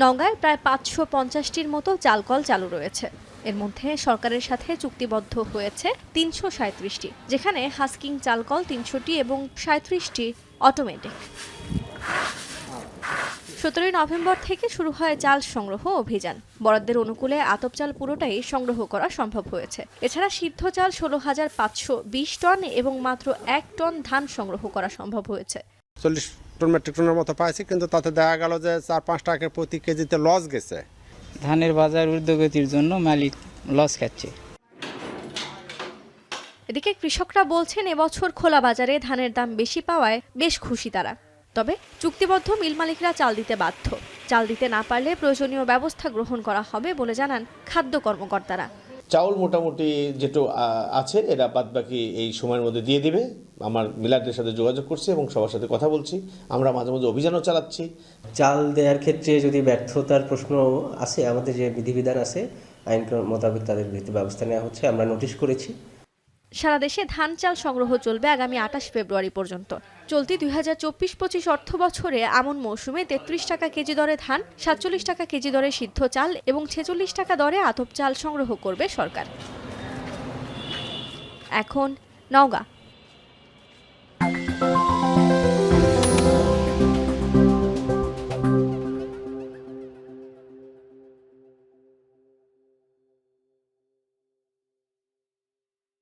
নওগাঁয় প্রায় ৫৫০টির মতো চালকল চালু রয়েছে। এর মধ্যে সরকারের সাথে চুক্তিবদ্ধ হয়েছে ৩৩৭টি, যেখানে হাস্কিং চালকল ৩০০টি এবং ৩৭টি অটোমেটিক। ১৭ নভেম্বর থেকে শুরু হয় চাল সংগ্রহ অভিযান। বরাদ্দের অনুকূলে আতপ চাল পুরোটাই সংগ্রহ করা সম্ভব হয়েছে। এছাড়া সিদ্ধ চাল ১৬,৫২০ টন এবং মাত্র ১ টন ধান সংগ্রহ করা সম্ভব হয়েছে। ৪০ টন মেট্রিক টনের মতো পাইছি, কিন্তু তাতে দেখা গেল যে ৪-৫ টাকা প্রতি কেজিতে লস গেছে। ধানের বাজার ঊর্ধ্বগতির জন্য মালিক লস খাচ্ছে। এদিকে কৃষকরা বলছেন, এবছর খোলা বাজারে ধানের দাম বেশি পাওয়ায় বেশ খুশি তারা। তবে চুক্তিবদ্ধ মিল মালিকরা চাল দিতে বাধ্য। চাল দিতে না পারলে প্রয়োজনীয় ব্যবস্থা গ্রহণ করা হবে বলে জানান খাদ্য কর্মকর্তারা। চাউল মোটামুটি যেটা আছে এরা বাদবাকি এই সময়ের মধ্যে দিয়ে দিবে। আমার মিলারদের সাথে যোগাযোগ করছি এবং সবার সাথে কথা বলছি। আমরা মাঝে মাঝে অভিযানও চালাচ্ছি। চাল দেওয়ার ক্ষেত্রে যদি ব্যর্থতার প্রশ্ন আছে, আমাদের যে বিধিবিধান আছে আইন মোতাবেক তাদের বিরুদ্ধে ব্যবস্থা নেওয়া হচ্ছে। আমরা নোটিশ করেছি। সারা দেশে ধান চাল সংগ্রহ চলবে আগামী ২৮ ফেব্রুয়ারি পর্যন্ত। চলতি ২০২৪-২৫ অর্থ বছরে আমন মৌসুমে ৩৩ টাকা কেজি দরে ধান, ৪৭ টাকা কেজি দরে সিদ্ধ চাল এবং ৪৬ টাকা দরে আতপ চাল সংগ্রহ করবে সরকার। এখন নওগাঁ।